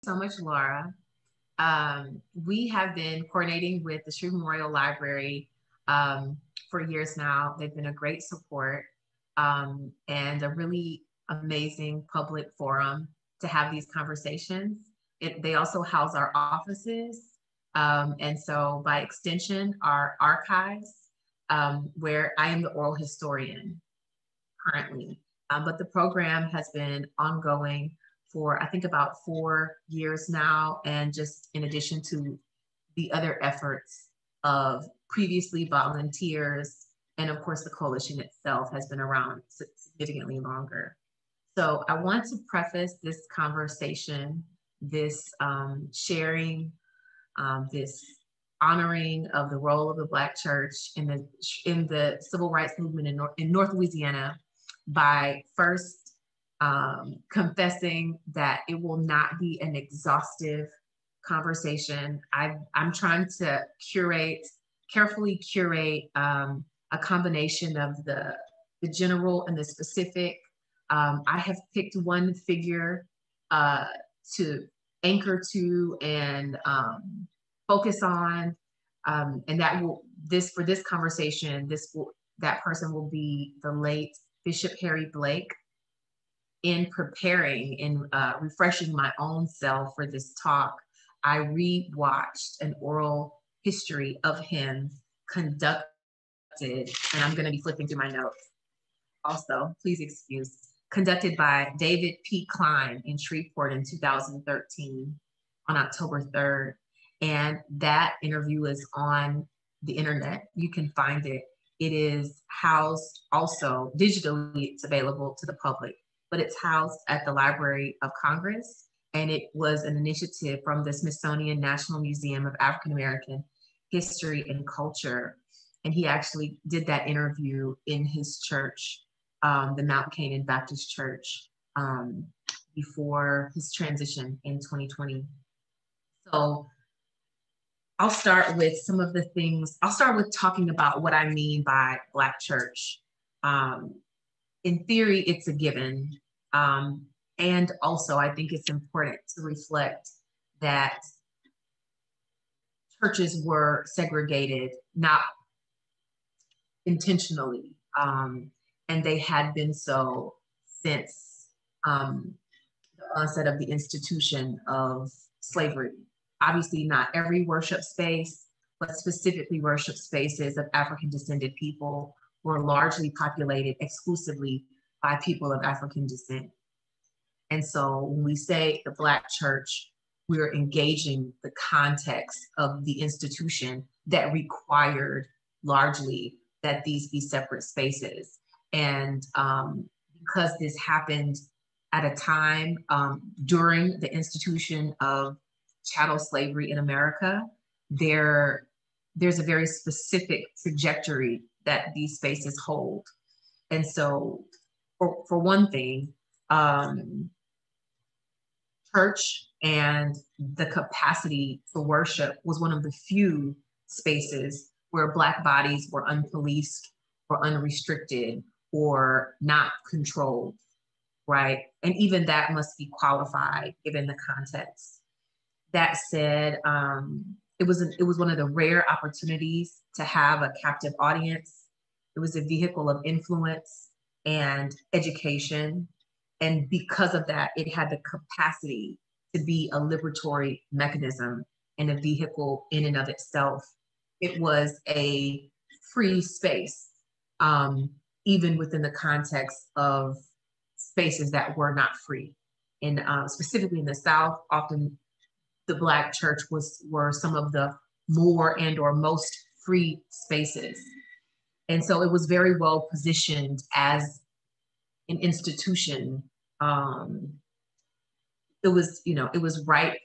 So much, Laura. We have been coordinating with the Shreve Memorial Library for years now. They've been a great support and a really amazing public forum to have these conversations. They also house our offices, and so by extension, our archives, where I am the oral historian currently. But the program has been ongoing for, I think, about 4 years now. And just in addition to the other efforts of previously volunteers, and of course, the coalition itself has been around significantly longer. So I want to preface this conversation, this sharing, this honoring of the role of the Black church in the civil rights movement in North Louisiana by first confessing that it will not be an exhaustive conversation. I'm trying to carefully curate a combination of the general and the specific. I have picked one figure to anchor to and focus on, and for this conversation, that person will be the late Bishop Harry Blake. In preparing and refreshing my own self for this talk, I rewatched an oral history of him conducted, and I'm going to be flipping through my notes. Also, please excuse, conducted by David P. Klein in Shreveport in 2013 on October 3rd. And that interview is on the internet. You can find it. It is housed also digitally, it's available to the public, but it's housed at the Library of Congress. And it was an initiative from the Smithsonian National Museum of African American History and Culture. And he actually did that interview in his church, the Mount Canaan Baptist Church, before his transition in 2020. So I'll start with some of the things. I'll start with talking about what I mean by Black church. In theory, it's a given. And also, I think it's important to reflect that churches were segregated, not intentionally, and they had been so since the onset of the institution of slavery. Obviously, not every worship space, but specifically worship spaces of African descended people were largely populated exclusively by people of African descent. And so when we say the Black church, we're engaging the context of the institution that required largely that these be separate spaces. And because this happened at a time during the institution of chattel slavery in America, there's a very specific trajectory that these spaces hold. And so for one thing, church and the capacity to worship was one of the few spaces where Black bodies were unpoliced or unrestricted or not controlled, right? And even that must be qualified given the context. That said, it was one of the rare opportunities to have a captive audience. It was a vehicle of influence and education. And because of that, it had the capacity to be a liberatory mechanism and a vehicle in and of itself. It was a free space, even within the context of spaces that were not free. And specifically in the South, often the Black church were some of the more and or most free spaces. And so it was very well positioned as an institution. It was ripe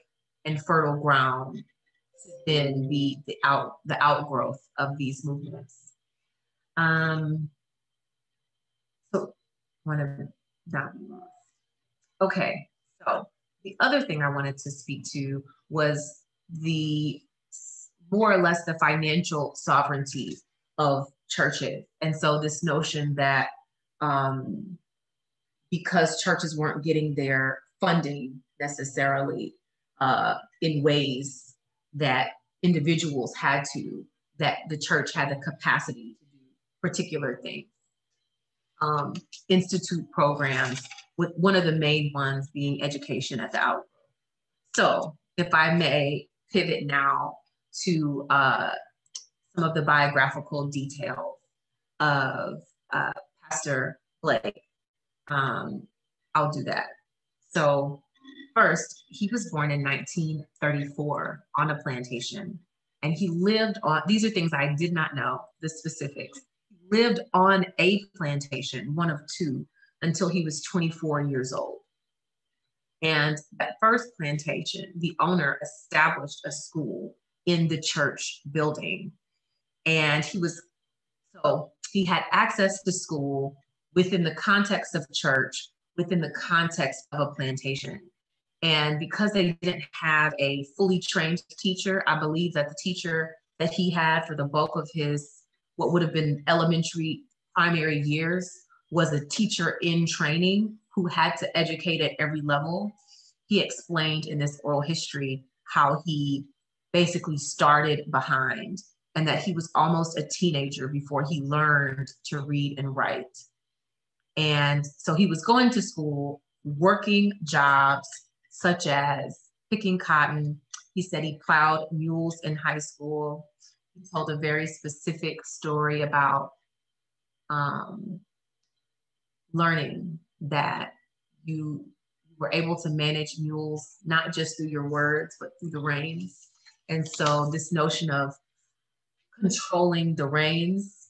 and fertile ground to then be the outgrowth of these movements. So one of that. Okay, so the other thing I wanted to speak to was the more or less the financial sovereignty of churches. And so this notion that because churches weren't getting their funding necessarily, in ways that individuals had to, that the church had the capacity to do particular things. Institute programs, with one of the main ones being education at the outgrowth. So if I may pivot now to some of the biographical details of Pastor Blake, I'll do that. So first, he was born in 1934 on a plantation, and he lived on, these are things I did not know, the specifics. He lived on a plantation, one of two, until he was 24 years old. And that first plantation, the owner established a school in the church building. And he had access to school within the context of church, within the context of a plantation. And because they didn't have a fully trained teacher, I believe that the teacher that he had for the bulk of his, what would have been elementary, primary years, was a teacher in training who had to educate at every level. He explained in this oral history how he basically started behind, and that he was almost a teenager before he learned to read and write. And so he was going to school, working jobs such as picking cotton. He said he plowed mules in high school. He told a very specific story about learning that you were able to manage mules, not just through your words, but through the reins. And so this notion of controlling the reins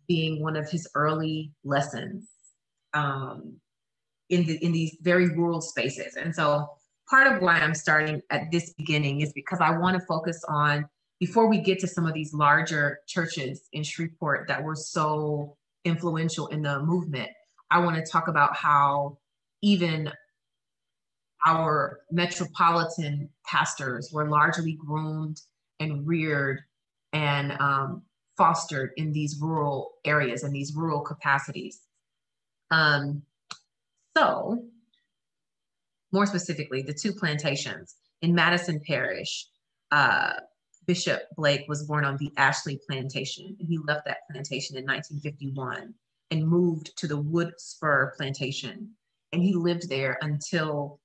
being one of his early lessons in these very rural spaces. And so part of why I'm starting at this beginning is because I want to focus on, before we get to some of these larger churches in Shreveport that were so influential in the movement, I want to talk about how even our metropolitan pastors were largely groomed and reared and fostered in these rural areas and these rural capacities. So more specifically, the two plantations in Madison Parish, Bishop Blake was born on the Ashley Plantation, and he left that plantation in 1951 and moved to the Wood Spur Plantation. And he lived there until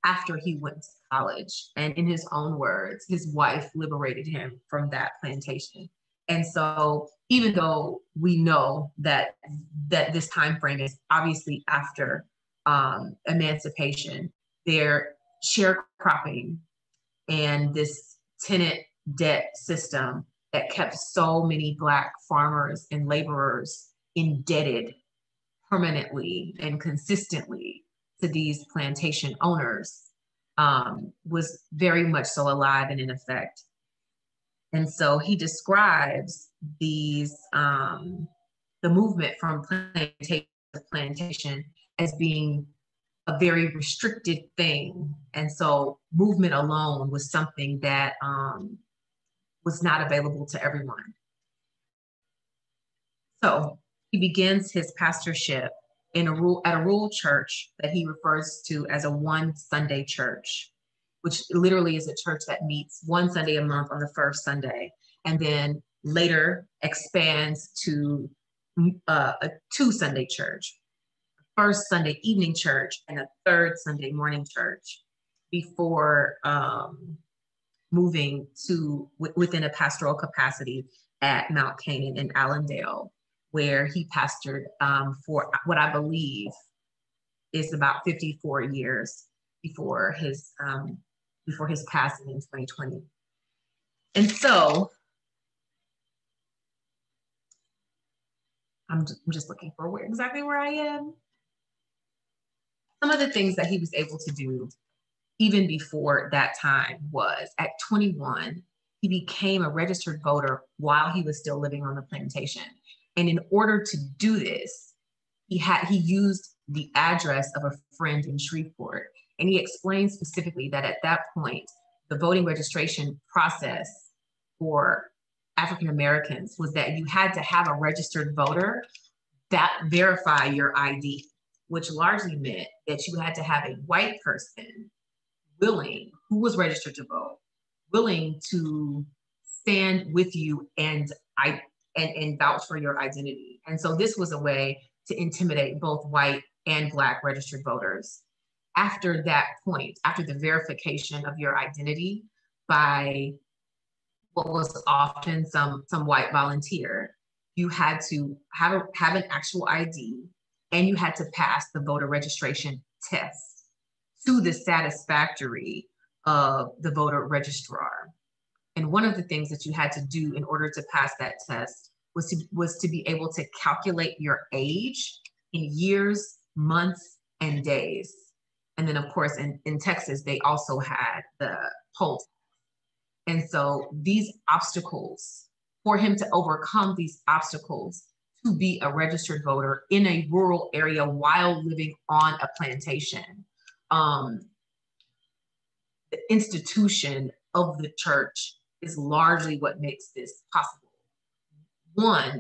after he went to college. And in his own words, his wife liberated him from that plantation. And so even though we know that this time frame is obviously after emancipation, their sharecropping and this tenant debt system that kept so many Black farmers and laborers indebted permanently and consistently to these plantation owners was very much so alive and in effect. And so he describes these, the movement from plantation to plantation as being a very restricted thing. And so movement alone was something that was not available to everyone. So he begins his pastorship at a rural church that he refers to as a one Sunday church, which literally is a church that meets one Sunday a month on the first Sunday, and then later expands to a two Sunday church, first Sunday evening church and a third Sunday morning church, before moving to within a pastoral capacity at Mount Canaan in Allendale, where he pastored for what I believe is about 54 years before his passing in 2020. And so I'm just looking for exactly where I am. Some of the things that he was able to do even before that time was, at 21, he became a registered voter while he was still living on the plantation. And in order to do this, he used the address of a friend in Shreveport. And he explained specifically that at that point, the voting registration process for African Americans was that you had to have a registered voter that verify your ID, which largely meant that you had to have a white person willing, who was registered to vote, willing to stand with you and vouch for your identity. And so this was a way to intimidate both white and Black registered voters. After that point, after the verification of your identity by what was often some white volunteer, you had to have an actual ID, and you had to pass the voter registration test to the satisfactory of the voter registrar. And one of the things that you had to do in order to pass that test was to be able to calculate your age in years, months, and days. And then, of course, in Texas, they also had the poll. And so these obstacles, for him to overcome these obstacles to be a registered voter in a rural area while living on a plantation, the institution of the church is largely what makes this possible.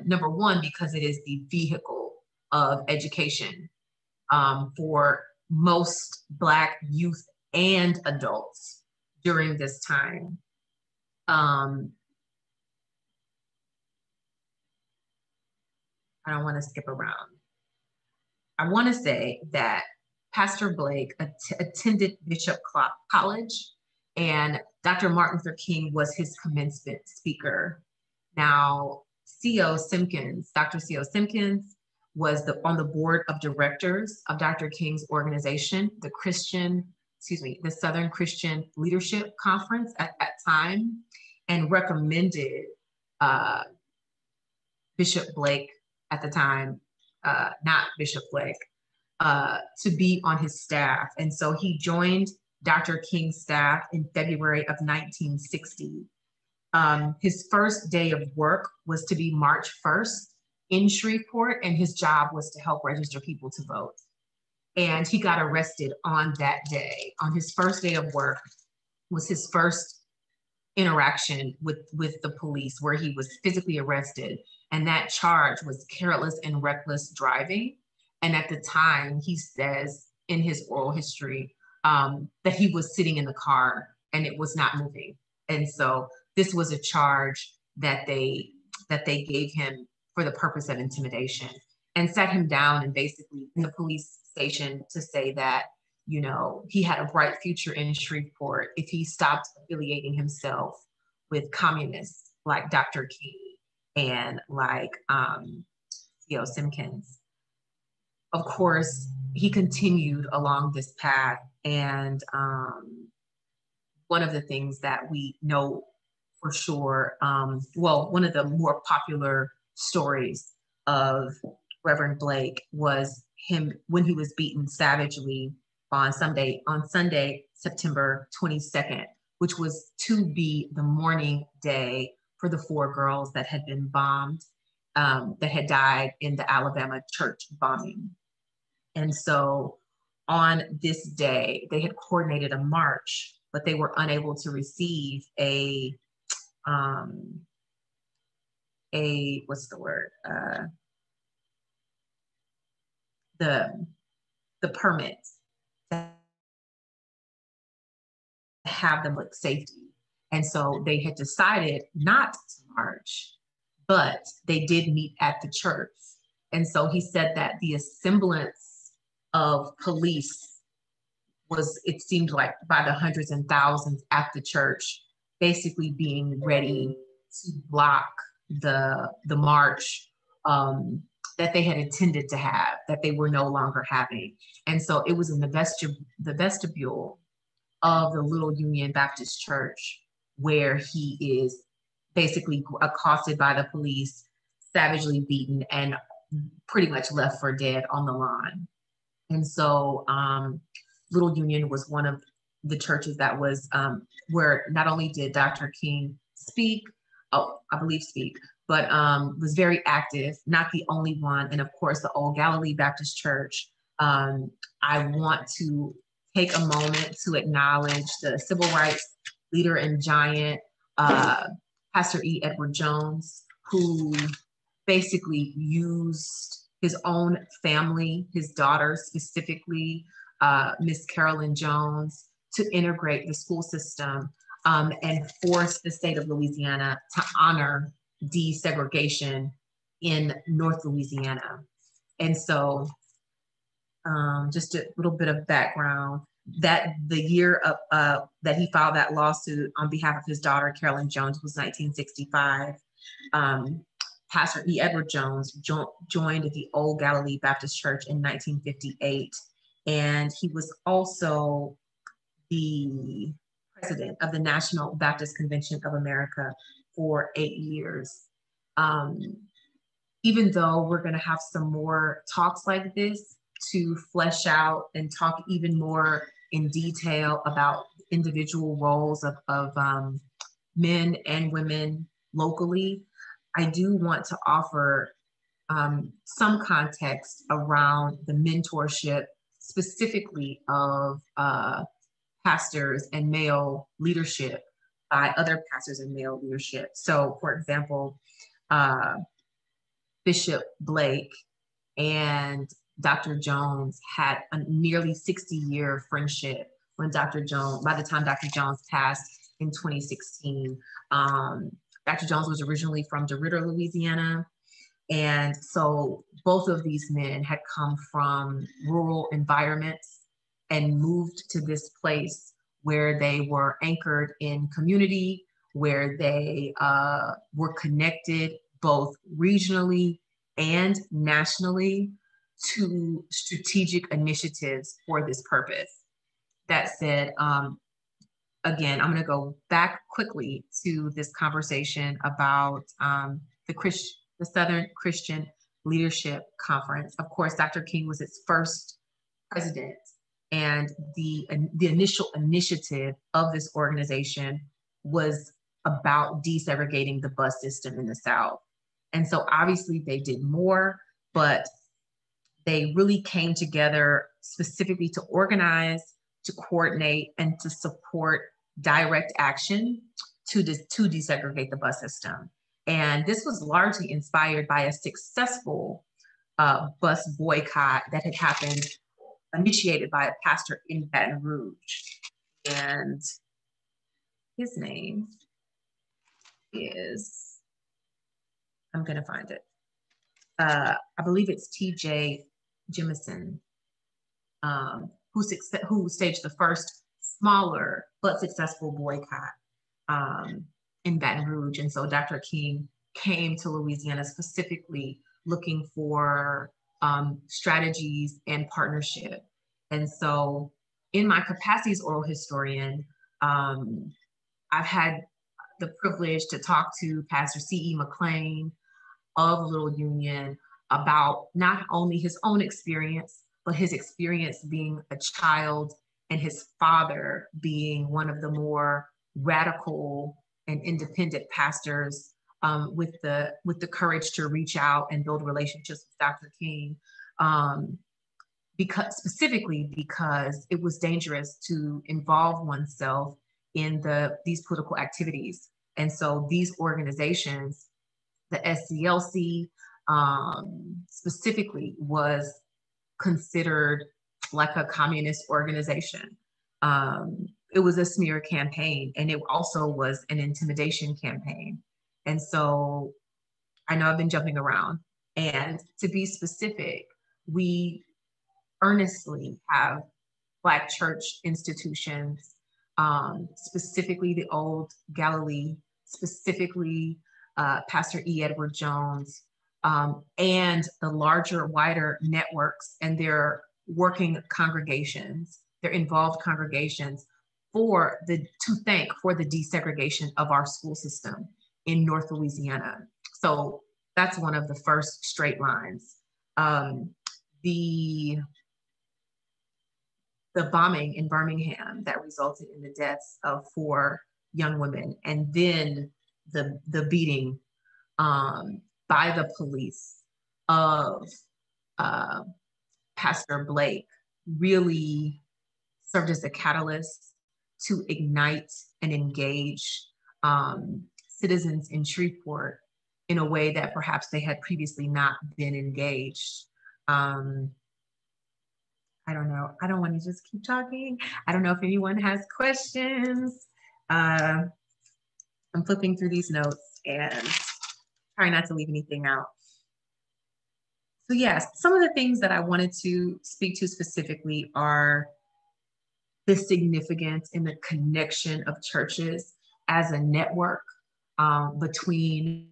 Number one, because it is the vehicle of education for most Black youth and adults during this time. I don't want to skip around. I want to say that Pastor Blake attended Bishop College, and Dr. Martin Luther King was his commencement speaker. Now, Dr. C.O. Simpkins was on the board of directors of Dr. King's organization, the Southern Christian Leadership Conference at that time, and recommended Bishop Blake at the time, not Bishop Blake, to be on his staff. And so he joined Dr. King's staff in February of 1960. His first day of work was to be March 1st in Shreveport, and his job was to help register people to vote. And he got arrested on that day. On his first day of work was his first interaction with the police, where he was physically arrested. And that charge was careless and reckless driving. And at the time, he says in his oral history that he was sitting in the car and it was not moving. And so this was a charge that they gave him for the purpose of intimidation, and sat him down and basically in the police station to say that, you know, he had a bright future in Shreveport if he stopped affiliating himself with communists like Dr. King and like C.O. Simpkins. Of course, he continued along this path, and one of the things that we know for sure, one of the more popular stories of Reverend Blake was him when he was beaten savagely on Sunday, September 22nd, which was to be the mourning day for the 4 girls that had been bombed, that had died in the Alabama church bombing. And so on this day, they had coordinated a march, but they were unable to receive the permit to have them with safety. And so they had decided not to march, but they did meet at the church. And so he said that the assemblance of police was, it seemed like by the hundreds and thousands at the church, basically being ready to block the march that they had intended to have, that they were no longer having. And so it was in the vestibule of the Little Union Baptist Church where he is basically accosted by the police, savagely beaten, and pretty much left for dead on the lawn. And so Little Union was one of the churches that was where not only did Dr. King speak, but was very active, not the only one. And of course, the Old Galilee Baptist Church. I want to take a moment to acknowledge the civil rights leader and giant, Pastor E. Edward Jones, who basically used his own family, his daughter specifically, Miss Carolyn Jones, to integrate the school system and force the state of Louisiana to honor desegregation in North Louisiana. And so just a little bit of background, that the year of, that he filed that lawsuit on behalf of his daughter, Carolyn Jones, was 1965. Pastor E. Edward Jones joined the Old Galilee Baptist Church in 1958. And he was also the president of the National Baptist Convention of America for 8 years. Even though we're going to have some more talks like this to flesh out and talk even more in detail about individual roles of men and women locally, I do want to offer some context around the mentorship specifically of pastors and male leadership by other pastors and male leadership. So for example, Bishop Blake and Dr. Jones had a nearly 60-year friendship when Dr. Jones, by the time Dr. Jones passed in 2016. Dr. Jones was originally from DeRidder, Louisiana. And so both of these men had come from rural environments and moved to this place where they were anchored in community, where they were connected both regionally and nationally to strategic initiatives for this purpose. That said, again, I'm going to go back quickly to this conversation about the Southern Christian Leadership Conference. Of course, Dr. King was its first president, and the initial initiative of this organization was about desegregating the bus system in the South. And so obviously they did more, but they really came together specifically to organize, to coordinate, and to support direct action to desegregate the bus system. And this was largely inspired by a successful bus boycott that had happened, initiated by a pastor in Baton Rouge. And his name is, I'm going to find it. I believe it's T.J. Jemison, who staged the first smaller but successful boycott in Baton Rouge. And so Dr. King came to Louisiana specifically looking for strategies and partnership. And so in my capacity as oral historian, I've had the privilege to talk to Pastor C.E. McLean of Little Union about not only his own experience, but his experience being a child and his father being one of the more radical and independent pastors with the courage to reach out and build relationships with Dr. King, specifically because it was dangerous to involve oneself in these political activities. And so these organizations, the SCLC specifically, was considered like a communist organization. It was a smear campaign, and it also was an intimidation campaign. And so I know I've been jumping around, and to be specific, we earnestly have Black church institutions, specifically the Old Galilee, specifically Pastor E. Edward Jones, and the larger, wider networks and their working congregations, their involved congregations to thank for the desegregation of our school system in North Louisiana. So that's one of the first straight lines. The bombing in Birmingham that resulted in the deaths of 4 young women, and then the beating by the police of Pastor Blake really served as a catalyst to ignite and engage citizens in Shreveport in a way that perhaps they had previously not been engaged. I don't know. I don't want to just keep talking. I don't know if anyone has questions. I'm flipping through these notes and trying not to leave anything out. So yes, some of the things that I wanted to speak to specifically are the significance and the connection of churches as a network between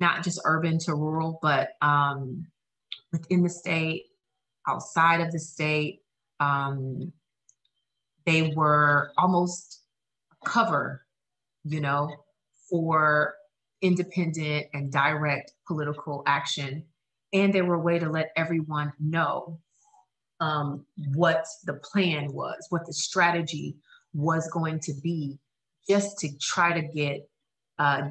not just urban to rural, but within the state, outside of the state. They were almost a cover, you know, for independent and direct political action. And they were a way to let everyone know what the plan was, what the strategy was going to be, just to try to get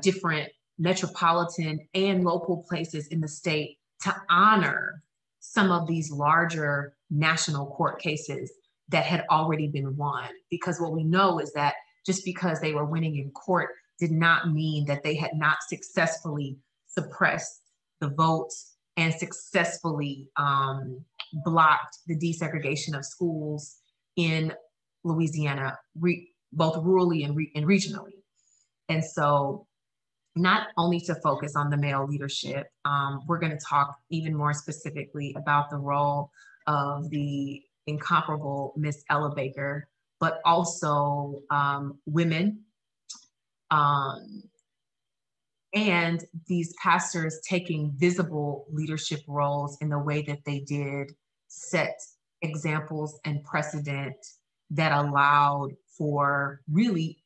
different metropolitan and local places in the state to honor some of these larger national court cases that had already been won. Because what we know is that just because they were winning in court did not mean that they had not successfully suppressed the votes and successfully blocked the desegregation of schools in Louisiana, both rurally and regionally. And so not only to focus on the male leadership, we're going to talk even more specifically about the role of the incomparable Miss Ella Baker, but also women and these pastors taking visible leadership roles in the way that they did set examples and precedent that allowed for really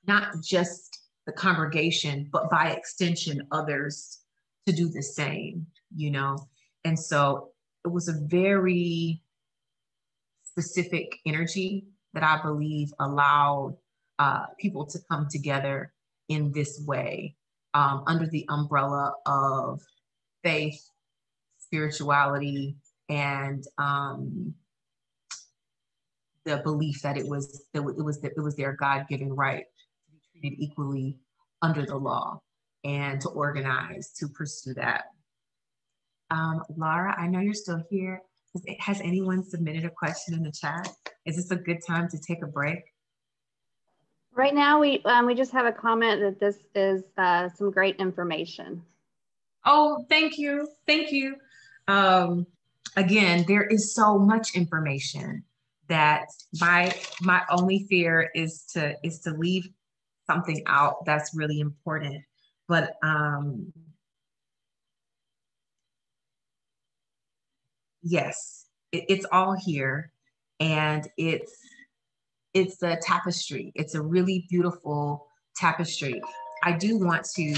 not just the congregation, but by extension, others to do the same, you know? And so it was a very specific energy that I believe allowed people to come together in this way under the umbrella of faith, spirituality, and the belief that it was their God-given right to be treated equally under the law and to organize to pursue that. Laura, I know you're still here. Has anyone submitted a question in the chat? Is this a good time to take a break? Right now, we just have a comment that this is some great information. Oh, thank you. Thank you. Again, there is so much information that my only fear is to leave something out that's really important. But yes, it's all here, and it's a tapestry. It's a really beautiful tapestry. I do want to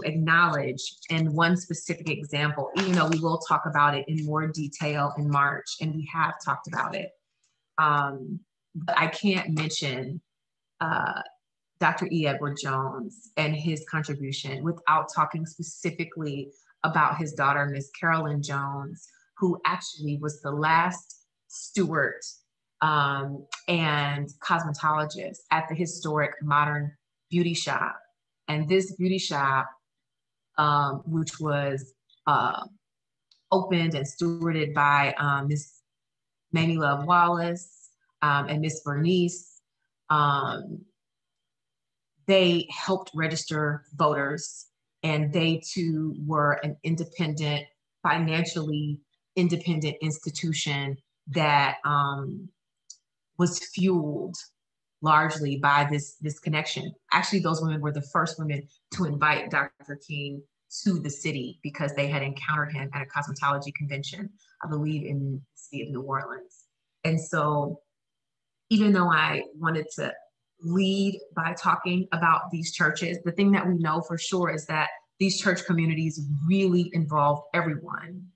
acknowledge in one specific example, even though we will talk about it in more detail in March, and we have talked about it. But I can't mention Dr. E. Edward Jones and his contribution without talking specifically about his daughter, Miss Carolyn Jones, who actually was the last steward and cosmetologist at the historic Modern Beauty Shop. And this beauty shop, which was opened and stewarded by Miss Mamie Love Wallace and Miss Bernice, they helped register voters, and they too were an independent, financially independent institution that was fueled largely by this connection. Actually, those women were the first women to invite Dr. King to the city because they had encountered him at a cosmetology convention, I believe in the city of New Orleans. And so even though I wanted to lead by talking about these churches, the thing that we know for sure is that these church communities really involve everyone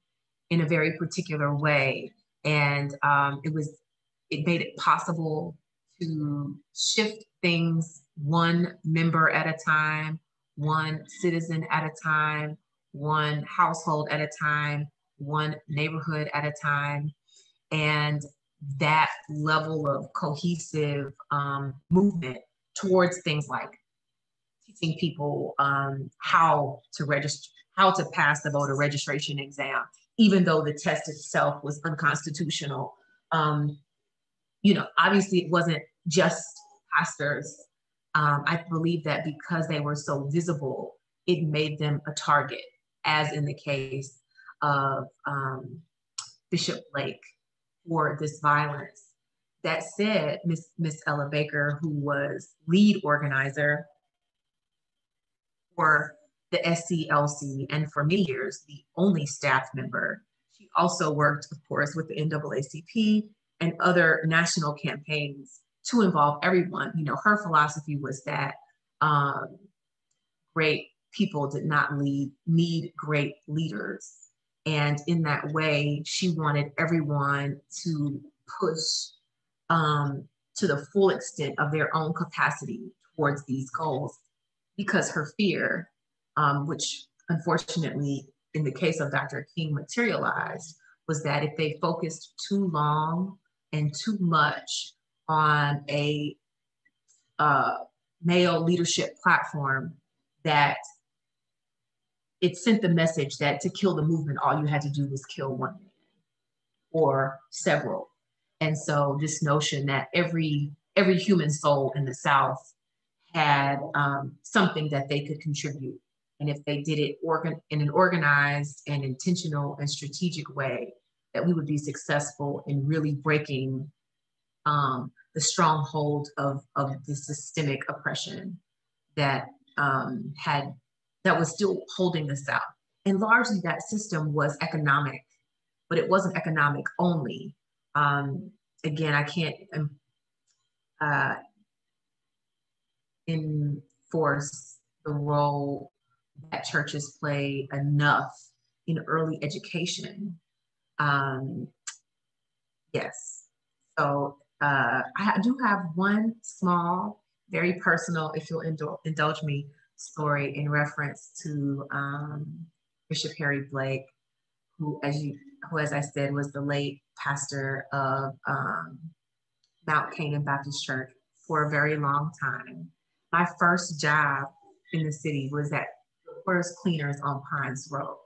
in a very particular way. And it made it possible to shift things one member at a time, one citizen at a time, one household at a time, one neighborhood at a time. And that level of cohesive movement towards things like teaching people how to register, how to pass the voter registration exam, even though the test itself was unconstitutional. You know, obviously it wasn't just pastors. I believe that because they were so visible, it made them a target, as in the case of Bishop Blake, for this violence. That said, Miss Ella Baker, who was lead organizer for the SCLC and for many years, the only staff member, she also worked, of course, with the NAACP and other national campaigns to involve everyone. You know, her philosophy was that great people did not need great leaders. And in that way, she wanted everyone to push to the full extent of their own capacity towards these goals, because her fear, which unfortunately in the case of Dr. King materialized, was that if they focused too long and too much on a male leadership platform, that it sent the message that to kill the movement, all you had to do was kill one man or several. And so this notion that every human soul in the South had something that they could contribute. And if they did it in an organized and intentional and strategic way, that we would be successful in really breaking the stronghold of the systemic oppression that that was still holding the South. And largely that system was economic, but it wasn't economic only. Again, I can't enforce the role that churches play enough in early education. Yes. So I do have one small, very personal, if you'll indulge me, story in reference to Bishop Harry Blake, who, as I said, was the late pastor of Mount Canaan Baptist Church for a very long time. My first job in the city was at Porter's Cleaners on Pines Road.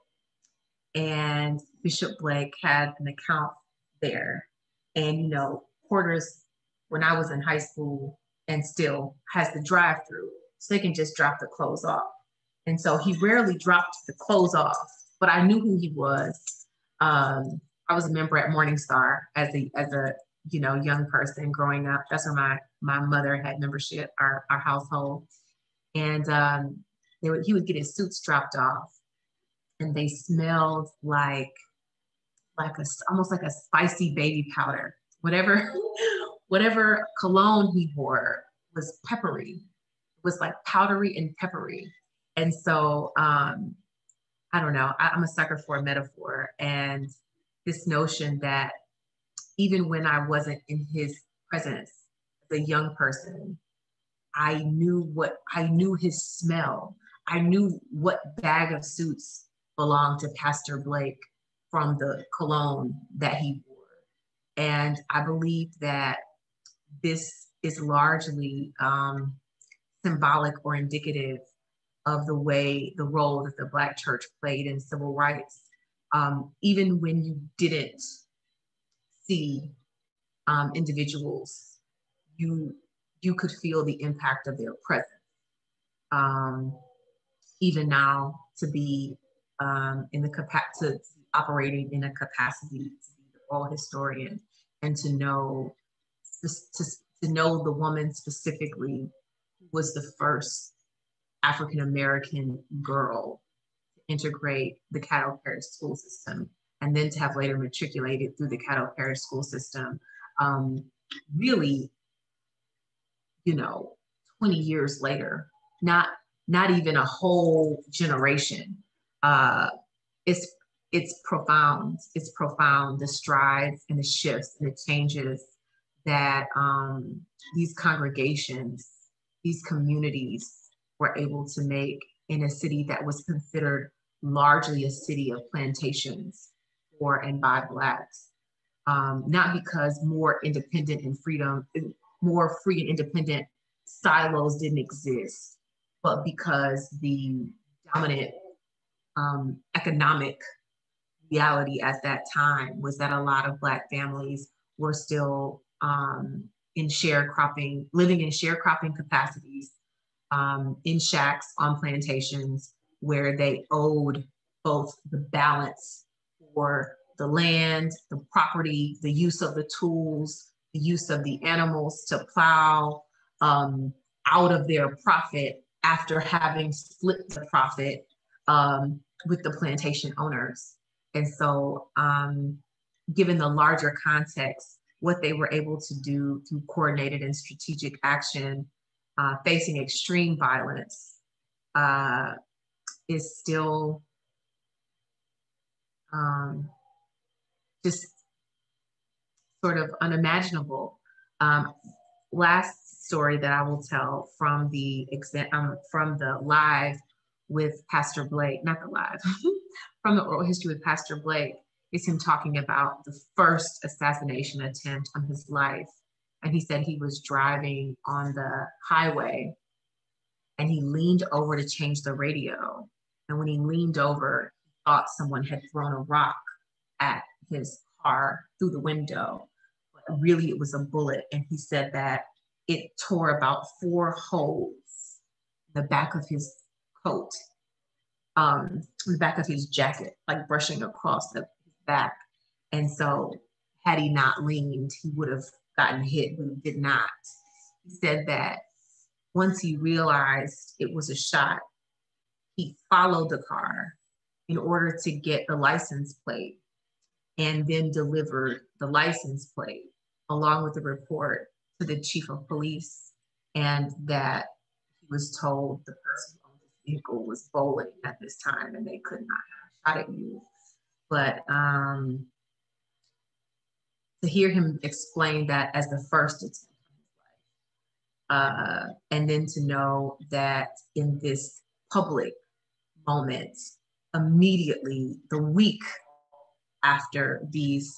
And Bishop Blake had an account there. And, you know, Porter's, when I was in high school and still, has the drive-through, so they can just drop the clothes off. And so he rarely dropped the clothes off, but I knew who he was. I was a member at Morning Star as a you know, young person growing up. That's where my mother had membership, our household. And he would get his suits dropped off, and they smelled like almost like a spicy baby powder. Whatever cologne he wore was peppery. It was like powdery and peppery. And so I don't know, I'm a sucker for a metaphor, and this notion that even when I wasn't in his presence as a young person, I knew his smell. I knew what bag of suits belonged to Pastor Blake from the cologne that he wore. And I believe that this is largely symbolic or indicative of the role that the Black church played in civil rights. Even when you didn't see individuals, you could feel the impact of their presence. Even now, to be operating in a capacity to be the oral historian and to know the woman specifically who was the first African-American girl to integrate the Caddo Parish school system, and then to have later matriculated through the Caddo Parish school system, really, you know, 20 years later, not even a whole generation. It's profound. It's profound, the strides and the shifts and the changes that these congregations, these communities were able to make in a city that was considered largely a city of plantations for and by Blacks. Not because more independent and more free and independent silos didn't exist, but because the dominant economic reality at that time was that a lot of Black families were still in sharecropping, living in sharecropping capacities, in shacks on plantations where they owed both the balance for the land, the property, the use of the tools, the use of the animals to plow, out of their profit after having split the profit with the plantation owners. And so, given the larger context, what they were able to do through coordinated and strategic action, facing extreme violence, is still just sort of unimaginable. Last story that I will tell from the live with Pastor Blake, not the live, from the oral history with Pastor Blake, is him talking about the first assassination attempt on his life. And he said he was driving on the highway and he leaned over to change the radio. And when he leaned over, he thought someone had thrown a rock at his car through the window, but really it was a bullet. And he said that it tore about 4 holes in the back of his coat, the back of his jacket, like brushing across the back. And so had he not leaned, he would have gotten hit, but he did not. He said that once he realized it was a shot, he followed the car in order to get the license plate and then delivered the license plate along with the report to the chief of police, and that he was told the person who owned the vehicle was bowling at this time and they could not have shot at you. But to hear him explain that as the first attempt on his life, and then to know that in this public moment, immediately the week after these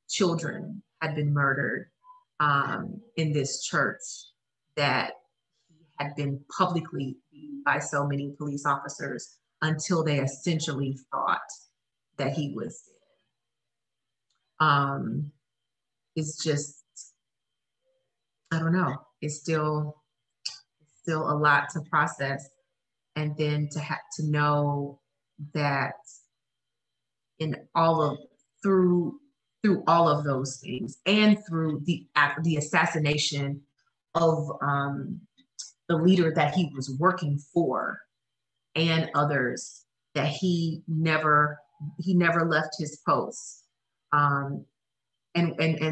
children had been murdered in this church, that he had been publicly beaten by so many police officers until they essentially thought that he was dead. It's just, I don't know, it's still a lot to process. And then to have to know that in all of, through all of those things, and through the assassination of the leader that he was working for and others, that he never left his post, and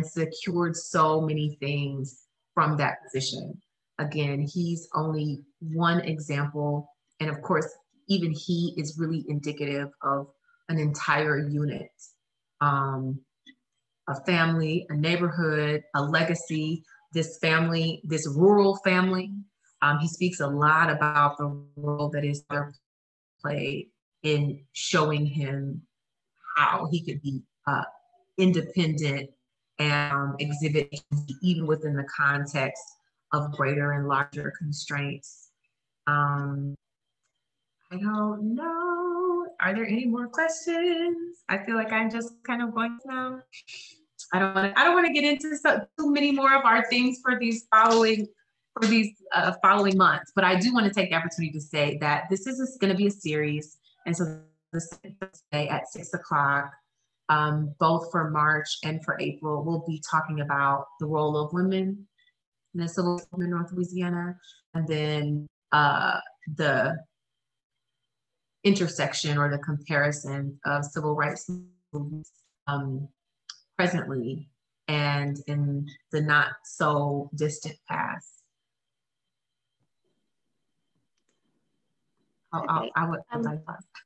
secured so many things from that position. Again, he's only one example. And of course, even he is really indicative of an entire unit, a family, a neighborhood, a legacy, this family, this rural family. He speaks a lot about the role that his father played in showing him how he could be independent and exhibit even within the context of greater and larger constraints. I don't know. Are there any more questions? I feel like I'm just kind of going now. I don't want to get into too many more of our things for these following months, but I do want to take the opportunity to say that this is going to be a series, and so this Thursday at 6 o'clock, both for March and for April, we'll be talking about the role of women in the civil war in North Louisiana, and then the intersection or the comparison of civil rights movements presently and in the not so distant past. Okay. I would like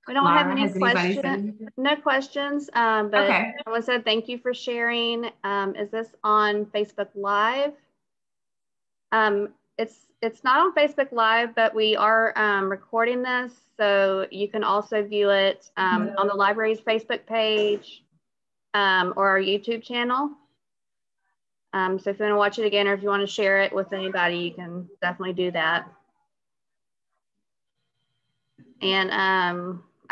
we don't have any questions. No questions, but okay. Melissa, thank you for sharing. Is this on Facebook Live? It's not on Facebook Live, but we are recording this, so you can also view it on the library's Facebook page or our YouTube channel. So if you want to watch it again, or if you want to share it with anybody, you can definitely do that. And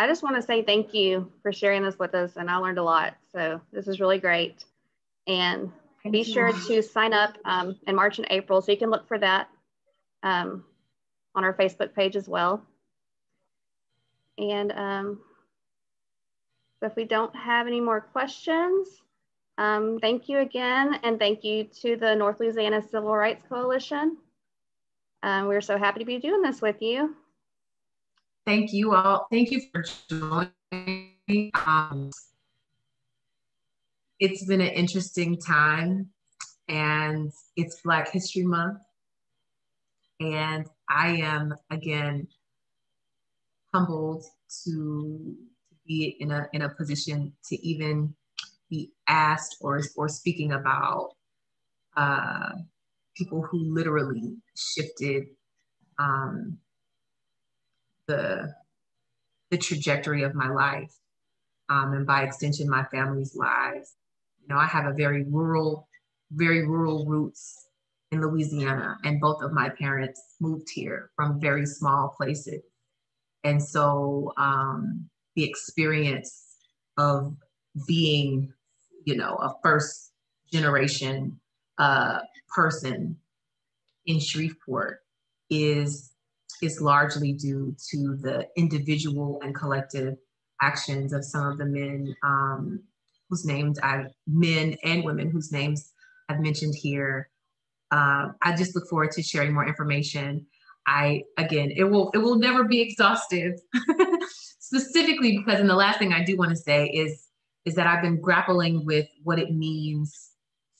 I just want to say thank you for sharing this with us, and I learned a lot. So this is really great. And be sure to sign up in March and April, so you can look for that on our Facebook page as well. And so if we don't have any more questions, thank you again, and thank you to the North Louisiana Civil Rights Coalition. We're so happy to be doing this with you. Thank you all. Thank you for joining. It's been an interesting time, and it's Black History Month. And I am, again, humbled to be in a position to even be asked or speaking about people who literally shifted the trajectory of my life, and by extension, my family's lives. You know, I have a very rural roots in Louisiana, and both of my parents moved here from very small places. And so the experience of being, you know, a first generation person in Shreveport is largely due to the individual and collective actions of some of the men whose names men and women whose names I've mentioned here. I just look forward to sharing more information. Again, it will never be exhaustive, specifically because, and the last thing I do want to say is that I've been grappling with what it means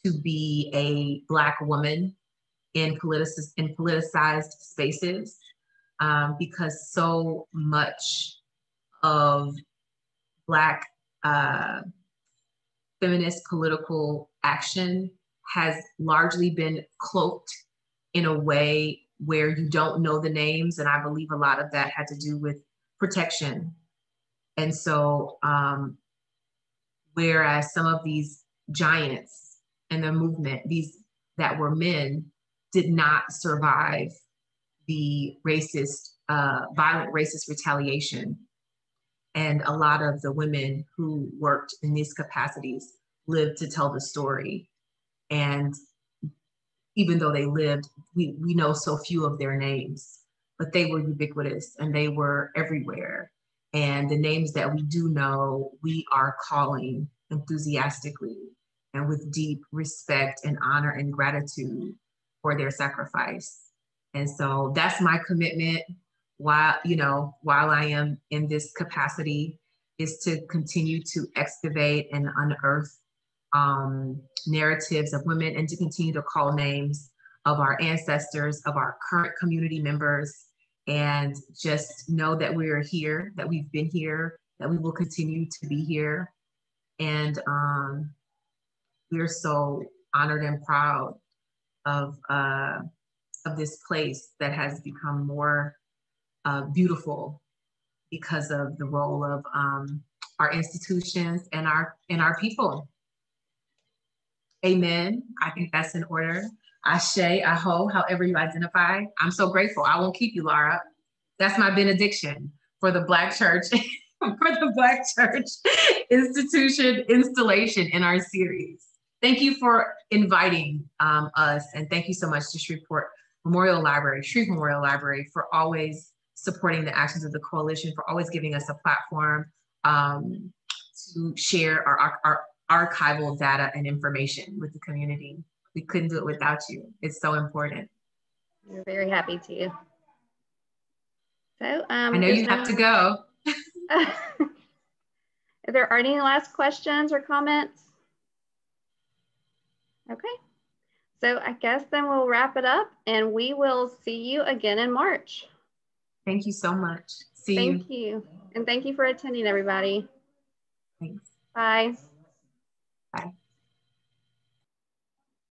to be a Black woman in politicized spaces, because so much of Black feminist political action has largely been cloaked in a way where you don't know the names. And I believe a lot of that had to do with protection. And so, whereas some of these giants in the movement, these that were men, did not survive the racist, violent racist retaliation. And a lot of the women who worked in these capacities lived to tell the story. And even though they lived, we know so few of their names, but they were ubiquitous and they were everywhere. And the names that we do know, we are calling enthusiastically and with deep respect and honor and gratitude for their sacrifice. And so that's my commitment while I am in this capacity, is to continue to excavate and unearth narratives of women, and to continue to call names of our ancestors, of our current community members, and just know that we are here, that we've been here, that we will continue to be here. And we're so honored and proud of this place that has become more beautiful because of the role of our institutions and our people. Amen. I think that's in order. Ashe, aho, however you identify. I'm so grateful. I won't keep you, Laura. That's my benediction for the Black church, for the Black church institution installation in our series. Thank you for inviting us, and thank you so much to Shreve Memorial Library, for always supporting the actions of the coalition, for always giving us a platform to share our archival data and information with the community. We couldn't do it without you. It's so important. We're very happy to. So I know you have to go. If there are any last questions or comments? Okay. So I guess then we'll wrap it up, and we will see you again in March. Thank you so much. See you. Thank you. And thank you for attending, everybody. Thanks. Bye. Bye.